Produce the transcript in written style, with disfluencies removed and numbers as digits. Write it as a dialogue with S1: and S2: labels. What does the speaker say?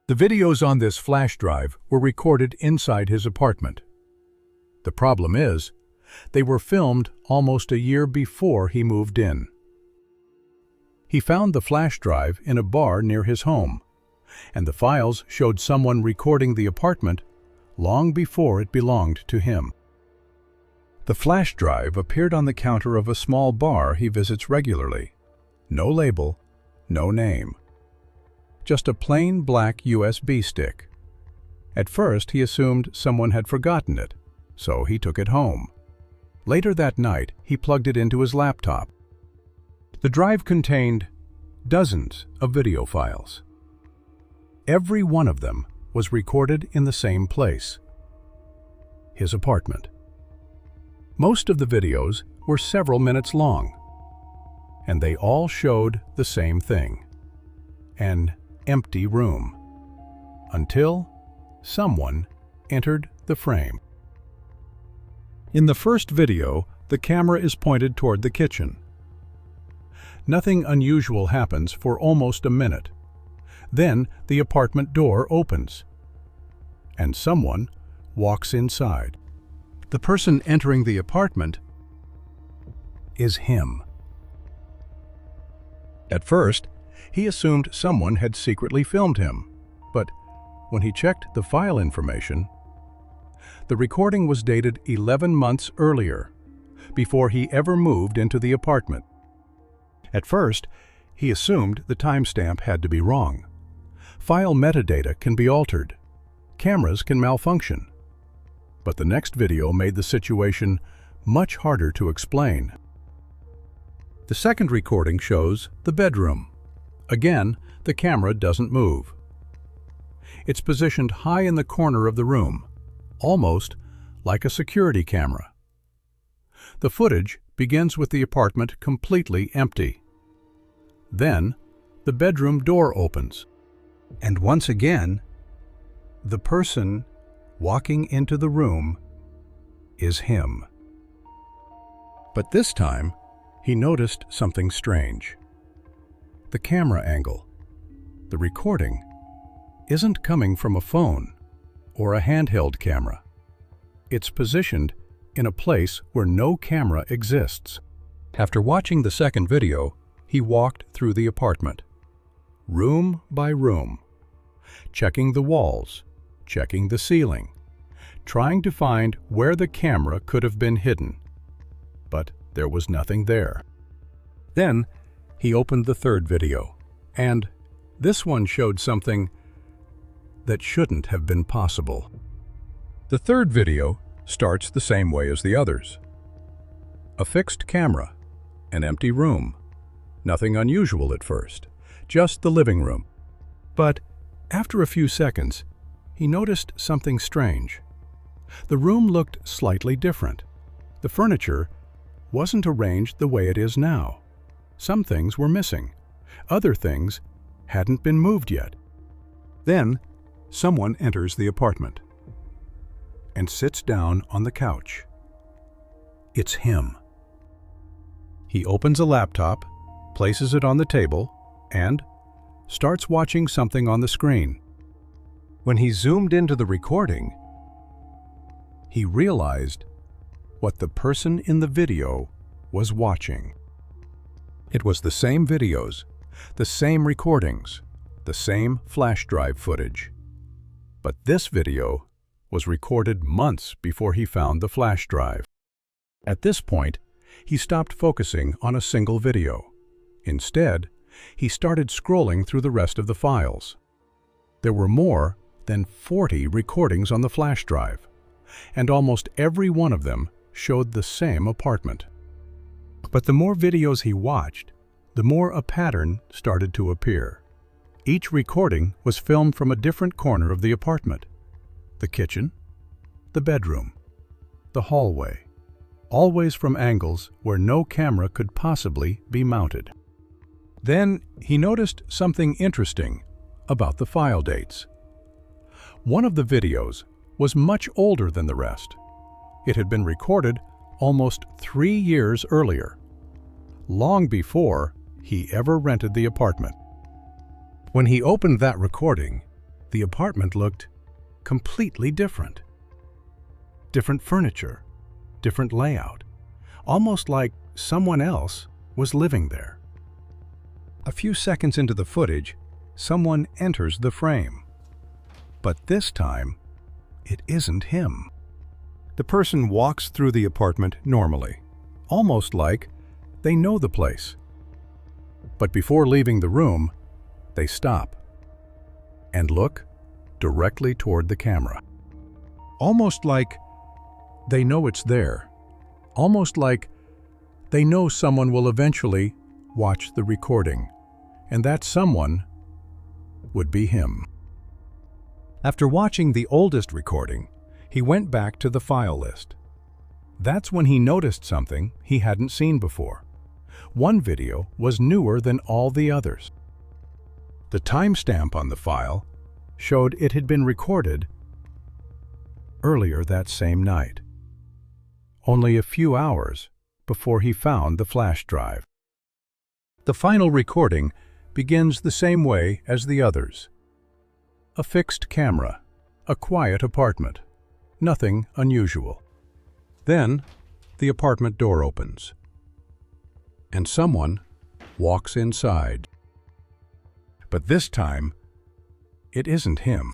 S1: The videos on this flash drive were recorded inside his apartment. The problem is, they were filmed almost a year before he moved in. He found the flash drive in a bar near his home, and the files showed someone recording the apartment long before it belonged to him. The flash drive appeared on the counter of a small bar he visits regularly. No label, no name. Just a plain black USB stick. At first, he assumed someone had forgotten it, so he took it home. Later that night, he plugged it into his laptop. The drive contained dozens of video files. Every one of them was recorded in the same place, his apartment. Most of the videos were several minutes long, and they all showed the same thing: an empty room, until someone entered the frame. In the first video, the camera is pointed toward the kitchen. Nothing unusual happens for almost a minute. Then the apartment door opens, and someone walks inside. The person entering the apartment is him. At first, he assumed someone had secretly filmed him, but when he checked the file information, the recording was dated 11 months earlier, before he ever moved into the apartment. At first, he assumed the timestamp had to be wrong. File metadata can be altered. Cameras can malfunction. But the next video made the situation much harder to explain. The second recording shows the bedroom. Again, the camera doesn't move. It's positioned high in the corner of the room, almost like a security camera. The footage begins with the apartment completely empty. Then, the bedroom door opens, and once again, the person walking into the room is him. But this time, he noticed something strange. The camera angle, the recording, isn't coming from a phone or a handheld camera. It's positioned in a place where no camera exists. After watching the second video, he walked through the apartment, room by room, checking the walls, checking the ceiling, trying to find where the camera could have been hidden. But there was nothing there. Then, he opened the third video, and this one showed something that shouldn't have been possible. The third video starts the same way as the others. A fixed camera, an empty room. Nothing unusual at first, just the living room. But after a few seconds, he noticed something strange. The room looked slightly different. The furniture wasn't arranged the way it is now. Some things were missing. Other things hadn't been moved yet. Then, someone enters the apartment and sits down on the couch. It's him. He opens a laptop, places it on the table, and starts watching something on the screen. When he zoomed into the recording, he realized what the person in the video was watching. It was the same videos, the same recordings, the same flash drive footage. But this video was recorded months before he found the flash drive. At this point, he stopped focusing on a single video. Instead, he started scrolling through the rest of the files. There were more than 40 recordings on the flash drive, and almost every one of them showed the same apartment. But the more videos he watched, the more a pattern started to appear. Each recording was filmed from a different corner of the apartment: the kitchen, the bedroom, the hallway, always from angles where no camera could possibly be mounted. Then he noticed something interesting about the file dates. One of the videos was much older than the rest. It had been recorded almost 3 years earlier, long before he ever rented the apartment. When he opened that recording, the apartment looked completely different. Different furniture, different layout, almost like someone else was living there. A few seconds into the footage, someone enters the frame. But this time, it isn't him. The person walks through the apartment normally, almost like they know the place. But before leaving the room, they stop and look directly toward the camera. Almost like they know it's there. Almost like they know someone will eventually watch the recording, and that someone would be him. After watching the oldest recording, he went back to the file list. That's when he noticed something he hadn't seen before. One video was newer than all the others. The timestamp on the file showed it had been recorded earlier that same night, only a few hours before he found the flash drive. The final recording begins the same way as the others. A fixed camera, a quiet apartment, nothing unusual. Then, the apartment door opens, and someone walks inside. But this time, it isn't him.